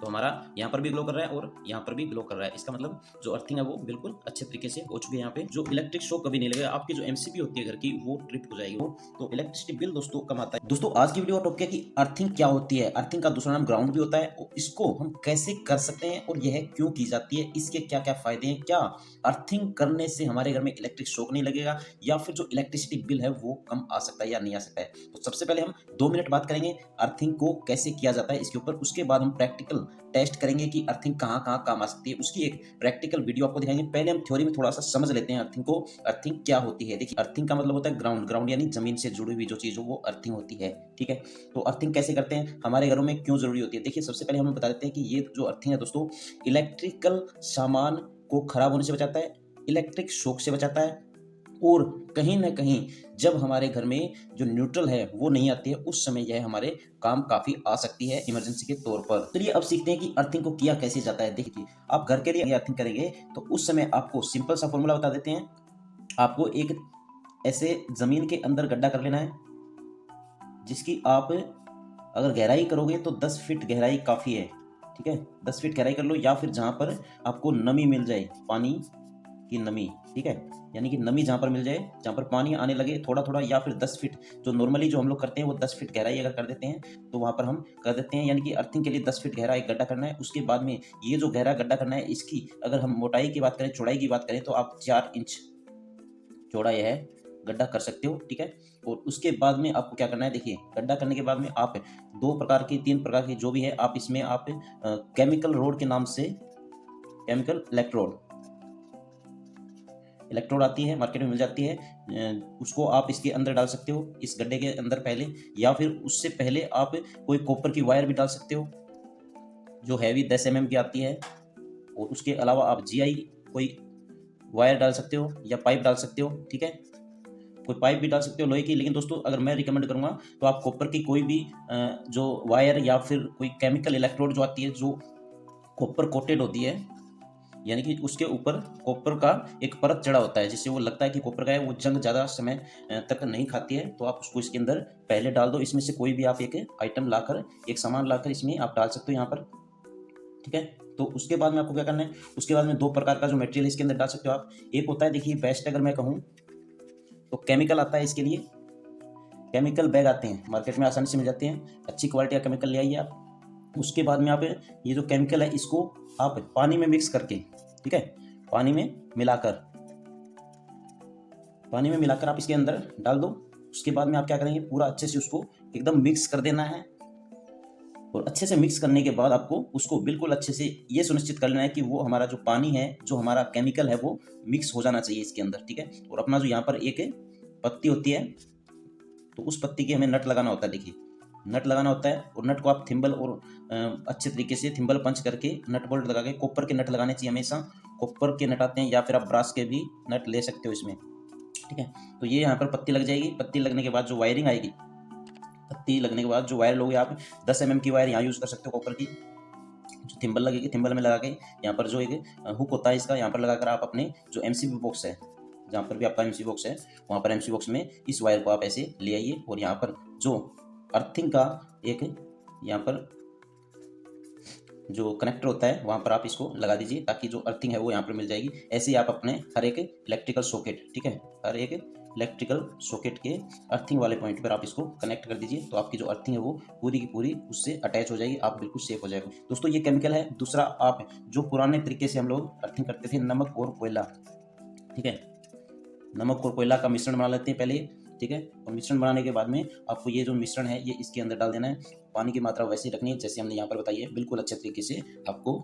तो हमारा यहाँ पर भी ग्लो कर रहा है और यहाँ पर भी ग्लो कर रहा है। इसका मतलब जो अर्थिंग है वो बिल्कुल अच्छे तरीके से हो चुकी है। यहाँ पे जो इलेक्ट्रिक शॉक कभी नहीं लगेगा, आपकी जो एमसीबी होती है घर की वो ट्रिप हो जाएगी। तो इलेक्ट्रिसिटी बिल दोस्तों कम आता है। दोस्तों आज की वीडियो का टॉपिक है कि अर्थिंग क्या होती है। अर्थिंग का दूसरा नाम ग्राउंड भी होता है और इसको हम कैसे कर सकते हैं और यह क्यों की जाती है, इसके क्या क्या फायदे हैं, क्या अर्थिंग करने से हमारे घर में इलेक्ट्रिक शॉक नहीं लगेगा या फिर जो इलेक्ट्रिसिटी बिल है वो कम आ सकता है या नहीं आ सकता है। तो सबसे पहले हम 2 मिनट बात करेंगे अर्थिंग को कैसे किया जाता है इसके ऊपर। उसके बाद हम प्रैक्टिकल टेस्ट करेंगे कि अर्थिंग कहाँ कहाँ काम आ सकती है, उसकी एक प्रैक्टिकल वीडियो आपको दिखाएंगे। पहले हम थ्योरी में थोड़ा सा समझ लेते हैं अर्थिंग को। अर्थिंग क्या होती है? देखिए, अर्थिंग का मतलब होता है ग्राउंड। ग्राउंड यानी जमीन से जुड़ी हुई जो चीज हो वो अर्थिंग होती है। ठीक है, तो अर्थिंग कैसे करते हैं, हमारे घरों में क्यों जरूरी होती है? देखिए, सबसे पहले हम बता देते हैं कि ये जो अर्थिंग है दोस्तों, इलेक्ट्रिकल सामान को खराब होने से बचाता है, इलेक्ट्रिक शॉक से बचाता है, और कहीं ना कहीं जब हमारे घर में जो न्यूट्रल है वो नहीं आती है उस समय यह हमारे काम काफी आ सकती है इमरजेंसी के तौर पर। चलिए अब सीखते हैं कि अर्थिंग को किया कैसे जाता है। देखिए, आप घर के लिए अर्थिंग करेंगे तो उस समय आपको सिंपल सा फॉर्मूला बता देते हैं। आपको एक ऐसे जमीन के अंदर गड्ढा कर लेना है जिसकी आप अगर गहराई करोगे तो 10 फीट गहराई काफ़ी है। ठीक है, 10 फीट गहराई कर लो, या फिर जहाँ पर आपको नमी मिल जाए, पानी की नमी। ठीक है, यानी कि नमी जहाँ पर मिल जाए, जहाँ पर पानी आने लगे थोड़ा थोड़ा, या फिर 10 फीट जो नॉर्मली जो हम लोग करते हैं वो 10 फीट गहराई अगर कर देते हैं तो वहाँ पर हम कर देते हैं। यानी कि अर्थिंग के लिए 10 फीट गहरा एक गड्ढा करना है। उसके बाद में ये जो गहरा गड्ढा करना है, इसकी अगर हम मोटाई की बात करें, चौड़ाई की बात करें, तो आप 4 इंच चौड़ा यह है गड्ढा कर सकते हो। ठीक है, और उसके बाद में आपको क्या करना है, देखिए गड्ढा करने के बाद में आप 2 प्रकार की 3 प्रकार की जो भी है आप इसमें आप केमिकल रोड के नाम से, केमिकल इलेक्ट्रोड इलेक्ट्रोड आती है, मार्केट में मिल जाती है, उसको आप इसके अंदर डाल सकते हो, इस गड्ढे के अंदर पहले, या फिर उससे पहले आप कोई कॉपर की वायर भी डाल सकते हो जो हैवी 10 mm की आती है, और उसके अलावा आप जीआई कोई वायर डाल सकते हो या पाइप डाल सकते हो। ठीक है, कोई पाइप भी डाल सकते हो लोहे की, लेकिन दोस्तों अगर मैं रिकमेंड करूंगा तो आप कॉपर की कोई भी जो वायर या फिर कोई केमिकल इलेक्ट्रोड जो आती है जो कॉपर कोटेड होती है, यानी कि उसके ऊपर कॉपर का एक परत चढ़ा होता है जिससे वो लगता है कि कॉपर का है, वो जंग ज़्यादा समय तक नहीं खाती है, तो आप उसको इसके अंदर पहले डाल दो। इसमें से कोई भी आप एक आइटम लाकर, एक सामान लाकर इसमें आप डाल सकते हो यहाँ पर। ठीक है, तो उसके बाद में आपको क्या करना है, उसके बाद में 2 प्रकार का जो मटेरियल इसके अंदर डाल सकते हो आप। एक होता है, देखिए बेस्ट अगर मैं कहूँ तो केमिकल आता है। इसके लिए केमिकल बैग आते हैं, मार्केट में आसानी से मिल जाते हैं, अच्छी क्वालिटी का केमिकल ले आइए आप। उसके बाद में आप ये जो केमिकल है इसको आप पानी में मिक्स करके, ठीक है, पानी में मिलाकर आप इसके अंदर डाल दो। उसके बाद में आप क्या करेंगे, पूरा अच्छे से उसको एकदम मिक्स कर देना है, और अच्छे से मिक्स करने के बाद आपको उसको बिल्कुल अच्छे से ये सुनिश्चित कर लेना है कि वो हमारा जो पानी है, जो हमारा केमिकल है वो मिक्स हो जाना चाहिए इसके अंदर। ठीक है, और अपना जो यहाँ पर एक पत्ती होती है तो उस पत्ती की हमें नट लगाना होता है। देखिए, नट लगाना होता है, और नट को आप थिम्बल और अच्छे तरीके से थिम्बल पंच करके नट बोल्ट लगा के, कॉपर के नट लगाने चाहिए हमेशा। कॉपर के नट आते हैं या फिर आप ब्रास के भी नट ले सकते हो इसमें। ठीक है, तो ये यहाँ पर पत्ती लग जाएगी। पत्ती लगने के बाद जो वायरिंग आएगी, पत्ती लगने के बाद जो वायर लोगे आप 10 mm की वायर यहाँ यूज़ कर सकते हो कॉपर की। जो थिम्बल लगेगी, थिम्बल में लगा के यहाँ पर जो एक हुक होता है इसका, यहाँ पर लगाकर आप अपने जो एमसीबी बॉक्स है, जहाँ पर भी आपका एमसीबी बॉक्स है वहाँ पर एमसीबी बॉक्स में इस वायर को आप ऐसे ले आइए, और यहाँ पर जो अर्थिंग का एक यहाँ पर जो कनेक्टर होता है वहाँ पर आप इसको लगा दीजिए, ताकि जो अर्थिंग है वो यहाँ पर मिल जाएगी। ऐसे ही आप अपने हर एक इलेक्ट्रिकल सॉकेट, ठीक है, हर एक इलेक्ट्रिकल सॉकेट के अर्थिंग वाले पॉइंट पर आप इसको कनेक्ट कर दीजिए, तो आपकी जो अर्थिंग है वो पूरी की पूरी उससे अटैच हो जाएगी, आप बिल्कुल सेफ हो जाएगा। दोस्तों ये केमिकल है। दूसरा, आप जो पुराने तरीके से हम लोग अर्थिंग करते थे, नमक और कोयला। ठीक है, नमक और कोयला का मिश्रण बना लेते हैं पहले। ठीक है, और मिश्रण बनाने के बाद में आपको ये जो मिश्रण है ये इसके अंदर डाल देना है। पानी की मात्रा वैसे ही रखनी है जैसे हमने यहाँ पर बताई है, बिल्कुल अच्छे तरीके से आपको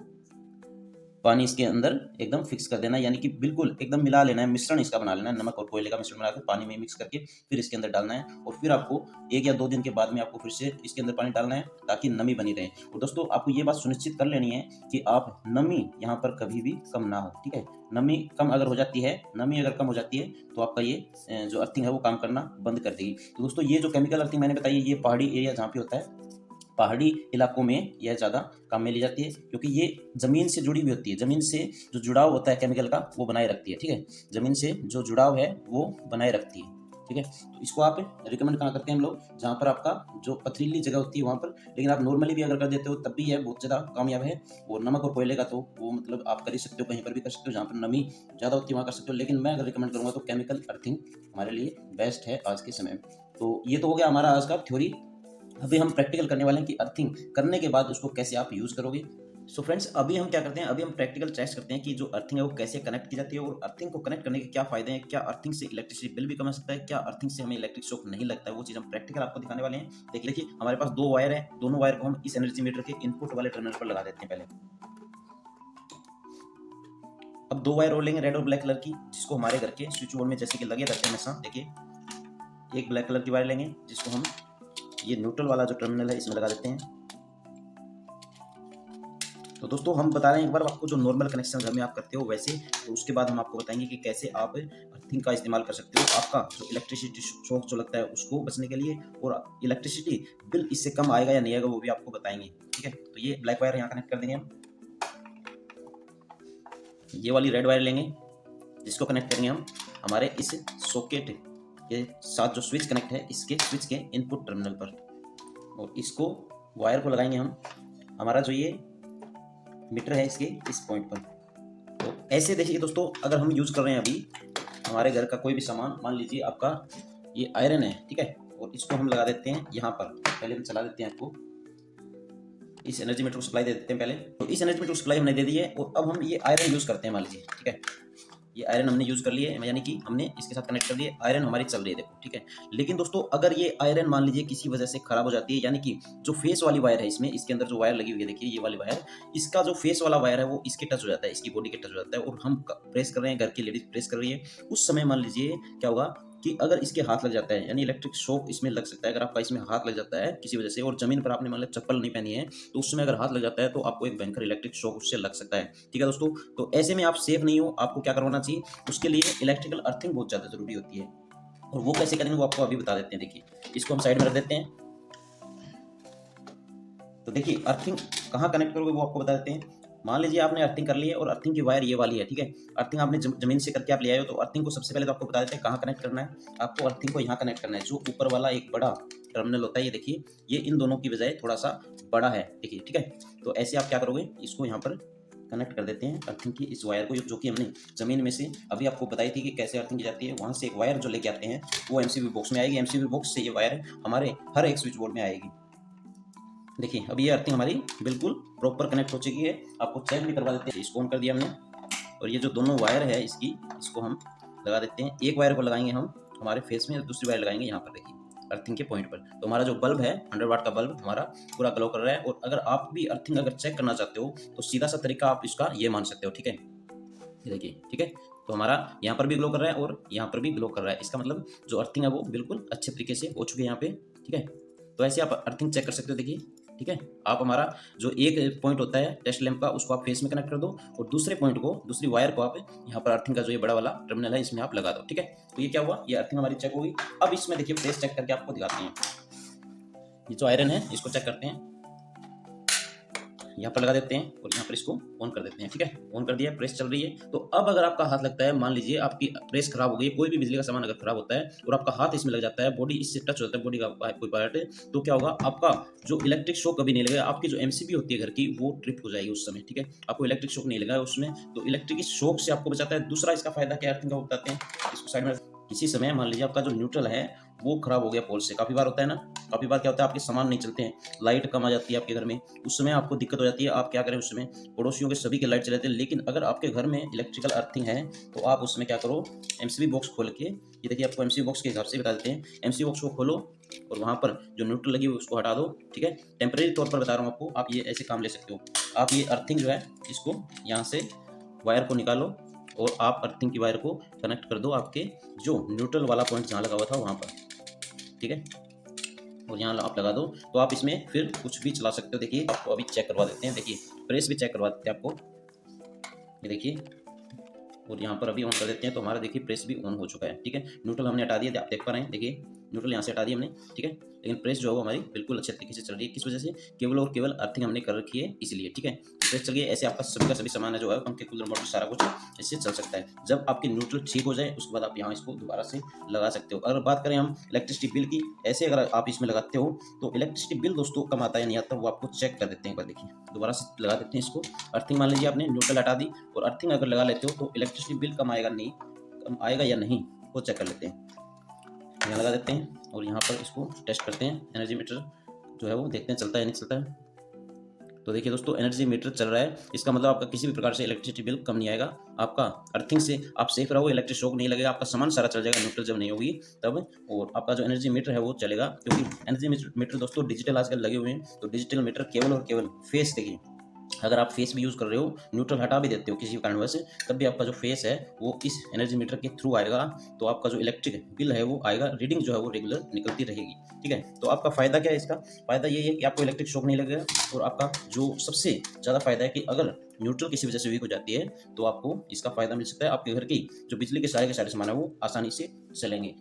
पानी इसके अंदर एकदम फिक्स कर देना है, यानी कि बिल्कुल एकदम मिला लेना है, मिश्रण इसका बना लेना है। नमक और कोयले का मिश्रण बनाकर पानी में मिक्स करके फिर इसके अंदर डालना है, और फिर आपको 1 या 2 दिन के बाद में आपको फिर से इसके अंदर पानी डालना है ताकि नमी बनी रहे। और दोस्तों आपको ये बात सुनिश्चित कर लेनी है कि आप नमी यहाँ पर कभी भी कम ना हो। ठीक है, नमी कम अगर हो जाती है, नमी अगर कम हो जाती है तो आपका ये जो अर्थिंग है वो काम करना बंद कर देगी। तो दोस्तों ये जो केमिकल अर्थिंग मैंने बताई है, ये पहाड़ी एरिया जहाँ पे होता है, पहाड़ी इलाकों में यह ज़्यादा काम में ली जाती है, क्योंकि ये ज़मीन से जुड़ी हुई होती है। ज़मीन से जो जुड़ाव होता है केमिकल का वो बनाए रखती है। ठीक है, ज़मीन से जो जुड़ाव है वो बनाए रखती है। ठीक है। तो इसको आप रिकमेंड कहाँ करते हैं हम लोग, जहाँ पर आपका जो पथरीली जगह होती है वहाँ पर, लेकिन आप नॉर्मली भी अगर कर देते हो तब भी यह बहुत ज़्यादा कामयाब है। और नमक और कोयले का तो वो मतलब आप कर ही सकते हो, कहीं पर भी कर सकते हो, जहाँ पर नमी ज़्यादा होती है वहाँ कर सकते हो, लेकिन मैं अगर रिकमेंड करूँगा तो केमिकल अर्थिंग हमारे लिए बेस्ट है आज के समय में। तो ये तो हो गया हमारा आज का थ्योरी। अभी हम प्रैक्टिकल करने वाले हैं कि अर्थिंग करने के बाद उसको कैसे आप यूज़ करोगे। सो फ्रेंड्स, अभी हम क्या करते हैं, अभी हम प्रैक्टिकल टेस्ट करते हैं कि जो अर्थिंग है वो कैसे कनेक्ट की जाती है और अर्थिंग को कनेक्ट करने के क्या फायदे हैं, क्या अर्थिंग से इलेक्ट्रिसिटी बिल भी कम आ सकता है, क्या अर्थिंग से हमें इलेक्ट्रिक शॉक नहीं लगता है, वो चीज़ हम प्रैक्टिकल आपको दिखाने वाले हैं। देखिए हमारे पास 2 वायर है, दोनों वायर को हम इस एनर्जी मीटर के इनपुट वाले टर्मिनल पर लगा देते हैं पहले। अब 2 वायर और लेंगे रेड और ब्लैक कलर की, जिसको हमारे घर के स्विच बोर्ड में जैसे कि लगे रहते हैं हमेशा। देखिए एक ब्लैक कलर की वायर लेंगे जिसको हम ये न्यूट्रल वाला जो टर्मिनल है इसमें लगा देते हैं। तो दोस्तों हम बता रहे हैं एक बार आपको, जो नॉर्मल कनेक्शन घर में आप करते हो वैसे, तो उसके बाद हम आपको बताएंगे कि कैसे आप अर्थिंग का इस्तेमाल कर सकते हो आपका जो इलेक्ट्रिसिटी शॉक जो लगता है उसको बचने के लिए, और इलेक्ट्रिसिटी बिल इससे कम आएगा या नहीं आएगा वो भी आपको बताएंगे। ठीक है, तो ये ब्लैक वायर यहाँ कनेक्ट कर देंगे हम। ये वाली रेड वायर लेंगे जिसको कनेक्ट करेंगे हम हमारे इस सॉकेट के साथ, जो स्विच कनेक्ट है इसके स्विच के इनपुट टर्मिनल पर, और इसको वायर को लगाएंगे हम हमारा जो ये मीटर है इसके इस पॉइंट पर। तो ऐसे देखिए दोस्तों, अगर हम यूज कर रहे हैं अभी हमारे घर का कोई भी सामान, मान लीजिए आपका ये आयरन है, ठीक है, और इसको हम लगा देते हैं यहाँ पर। पहले हम चला देते हैं आपको, इस एनर्जी मीटर को सप्लाई दे देते हैं पहले। तो इस एनर्जी मीटर को सप्लाई हमने दे दी है, और अब हम ये आयरन यूज करते हैं मान लीजिए, ठीक है, ये आयरन हमने यूज कर लिए, यानी कि हमने इसके साथ कनेक्ट कर दिए, आयरन हमारी चल रही है देखो, ठीक है। लेकिन दोस्तों अगर ये आयरन मान लीजिए किसी वजह से खराब हो जाती है, यानी कि जो फेस वाली वायर है इसमें, इसके अंदर जो वायर लगी हुई है देखिए ये वाली वायर, इसका जो फेस वाला वायर है वो इसके टच हो जाता है, इसकी बॉडी के टच हो जाता है, और हम प्रेस कर रहे हैं, घर की लेडीज प्रेस कर रही है, उस समय मान लीजिए क्या होगा कि अगर इसके हाथ लग जाता है, यानी इलेक्ट्रिक शॉक इसमें लग सकता है। अगर आपका इसमें हाथ लग जाता है किसी वजह से, और जमीन पर आपने मान लिया चप्पल नहीं पहनी है, तो उस समय अगर हाथ लग जाता है तो आपको एक भयंकर इलेक्ट्रिक शॉक उससे लग सकता है। ठीक है दोस्तों, तो ऐसे में आप सेफ नहीं हो, आपको क्या करवाना चाहिए, उसके लिए इलेक्ट्रिकल अर्थिंग बहुत ज़्यादा जरूरी होती है, और वो कैसे करेंगे वो आपको अभी बता देते हैं। देखिए इसको हम साइड में रख देते हैं। तो देखिए अर्थिंग कहाँ कनेक्ट करोगे वो आपको बता देते हैं। मान लीजिए आपने अर्थिंग कर ली है, और अर्थिंग की वायर ये वाली है, ठीक है, अर्थिंग आपने जमीन से करके आप ले आए हो, तो अर्थिंग को सबसे पहले तो आपको बता देते हैं कहाँ कनेक्ट करना है। आपको अर्थिंग को यहाँ कनेक्ट करना है, जो ऊपर वाला एक बड़ा टर्मिनल होता है, ये देखिए ये इन दोनों की बजाय थोड़ा सा बड़ा है, देखिए, ठीक है। तो ऐसे आप क्या करोगे, इसको यहाँ पर कनेक्ट कर देते हैं अर्थिंग की इस वायर को, जो कि हमने जमीन में से अभी आपको बताई थी कि कैसे अर्थिंग की जाती है। वहाँ से एक वायर जो लेके आते हैं वो एमसीबी बॉक्स में आएगी, एमसीबी बॉक्स से ये वायर हमारे हर एक स्विच बोर्ड में आएगी। देखिए अभी ये अर्थिंग हमारी बिल्कुल प्रॉपर कनेक्ट हो चुकी है, आपको चेक भी करवा देते हैं। इसको ऑन कर दिया हमने, और ये जो दोनों वायर है इसको हम लगा देते हैं। एक वायर को लगाएंगे हम हमारे फेस में, दूसरी वायर लगाएंगे यहाँ पर, देखिए अर्थिंग के पॉइंट पर। तो हमारा जो बल्ब है 100 वाट का बल्ब हमारा पूरा ग्लो कर रहा है। और अगर आप भी अर्थिंग अगर चेक करना चाहते हो तो सीधा सा तरीका आप इसका ये मान सकते हो, ठीक है, ये देखिए, ठीक है। तो हमारा यहाँ पर भी ग्लो कर रहा है और यहाँ पर भी ग्लो कर रहा है, इसका मतलब जो अर्थिंग है वो बिल्कुल अच्छे तरीके से हो चुकी है यहाँ पे, ठीक है। तो ऐसे आप अर्थिंग चेक कर सकते हो, देखिए, ठीक है। आप हमारा जो एक पॉइंट होता है टेस्ट लैंप का, उसको आप फेस में कनेक्ट कर दो, और दूसरे पॉइंट को, दूसरी वायर को आप यहाँ पर अर्थिंग का जो ये बड़ा वाला टर्मिनल है इसमें आप लगा दो, ठीक है। तो ये क्या हुआ, ये अर्थिंग हमारी चेक होगी। अब इसमें देखिए प्रेस चेक करके आपको दिखाते हैं। ये जो आयरन है इसको चेक करते हैं, यहाँ पर लगा देते हैं और यहाँ पर इसको ऑन कर देते हैं, ठीक है। ऑन कर दिया, प्रेस चल रही है। तो अब अगर आपका हाथ लगता है, मान लीजिए आपकी प्रेस खराब हो गई, कोई भी बिजली का सामान अगर खराब होता है और आपका हाथ इसमें लग जाता है, बॉडी इससे टच हो जाता है, बॉडी का कोई पार्ट, तो क्या होगा, आपका जो इलेक्ट्रिक शॉक कभी नहीं लगेगा, आपकी जो एमसीबी होती है घर की वो ट्रिप हो जाएगी उस समय, ठीक है। आपको इलेक्ट्रिक शॉक नहीं लगा उसमें, तो इलेक्ट्रिक शॉक से आपको बचाता है। दूसरा इसका फायदा क्या अर्थिंग का बताते हैं, इसको साइड में। किसी समय मान लीजिए आपका जो न्यूट्रल है वो खराब हो गया पोल से, काफ़ी बार होता है ना, काफ़ी बार क्या होता है आपके सामान नहीं चलते हैं, लाइट कम आ जाती है आपके घर में, उस समय आपको दिक्कत हो जाती है। आप क्या करें, उस समय पड़ोसियों के सभी के लाइट चले जाते हैं, लेकिन अगर आपके घर में इलेक्ट्रिकल अर्थिंग है तो आप उसमें क्या करो, एमसीबी बॉक्स खोल के, ये देखिए आपको एमसीबी बॉक्स के हिसाब से बता देते हैं। एमसीबी बॉक्स को खोलो और वहाँ पर जो न्यूट्रल लगी हुई उसको हटा दो, ठीक है। टेम्परेरी तौर पर बता रहा हूँ आपको, आप ये ऐसे काम ले सकते हो। आप ये अर्थिंग जो है इसको यहाँ से वायर को निकालो और आप अर्थिंग की वायर को कनेक्ट कर दो आपके जो न्यूट्रल वाला पॉइंट जहाँ लगा हुआ था वहाँ पर, ठीक है, और यहाँ आप लगा दो। तो आप इसमें फिर कुछ भी चला सकते हो। देखिए आपको अभी चेक करवा देते हैं, देखिए प्रेस भी चेक करवा देते हैं आपको, ये देखिए, और यहाँ पर अभी ऑन कर देते हैं तो हमारा देखिए प्रेस भी ऑन हो चुका है, ठीक है। न्यूट्रल हमने हटा दिया, आप देख पा रहे हैं, देखिए न्यूट्रल यहाँ से हटा दिया हमने, ठीक है। लेकिन प्रेस जो है वो हमारी बिल्कुल अच्छे तरीके से चल रही है, किस वजह से, केवल और केवल अर्थिंग हमने कर रखी है इसलिए, ठीक है। स्ट्रेच चल गई, ऐसे आपका सभी का सभी सामान है जो है, पंखे, कूलर, मोटर, सारा कुछ इससे चल सकता है। जब आपकी न्यूट्रल ठीक हो जाए उसके बाद आप यहाँ इसको दोबारा से लगा सकते हो। अगर बात करें हम इलेक्ट्रिसिटी बिल की, ऐसे अगर आप इसमें लगाते हो तो इलेक्ट्रिसिटी बिल दोस्तों कम आता है नहीं आता वो आपको चेक कर देते हैं। एक बार देखिए, दोबारा से लगा देते हैं इसको। अर्थिंग मान लीजिए आपने न्यूट्रल हटा दी और अर्थिंग अगर लगा लेते हो तो इलेक्ट्रिसिटी बिल कम आएगा नहीं, कम आएगा या नहीं वो चेक कर लेते हैं। यहाँ लगा देते हैं और यहाँ पर इसको टेस्ट करते हैं, एनर्जी मीटर जो है वो देखते हैं चलता है नहीं चलता है। तो देखिए दोस्तों, एनर्जी मीटर चल रहा है, इसका मतलब आपका किसी भी प्रकार से इलेक्ट्रिसिटी बिल कम नहीं आएगा। आपका अर्थिंग से आप सेफ रहोगे, इलेक्ट्रिक शॉक नहीं लगेगा, आपका सामान सारा चल जाएगा न्यूट्रल जब नहीं होगी तब। और आपका जो एनर्जी मीटर है वो चलेगा, क्योंकि एनर्जी मीटर दोस्तों डिजिटल आजकल लगे हुए हैं। तो डिजिटल मीटर केवल और केवल फेस, देखिए अगर आप फेस भी यूज़ कर रहे हो, न्यूट्रल हटा भी देते हो किसी भी कारणवश, तब भी आपका जो फेस है वो इस एनर्जी मीटर के थ्रू आएगा। तो आपका जो इलेक्ट्रिक बिल है वो आएगा, रीडिंग जो है वो रेगुलर निकलती रहेगी। ठीक है, तो आपका फ़ायदा क्या है? इसका फ़ायदा ये है कि आपको इलेक्ट्रिक शॉक नहीं लगेगा। और आपका जो सबसे ज़्यादा फ़ायदा है कि अगर न्यूट्रल किसी वजह से वीक हो जाती है तो आपको इसका फ़ायदा मिल सकता है। आपके घर की जो बिजली के सारे सामान है वो आसानी से चलेंगे।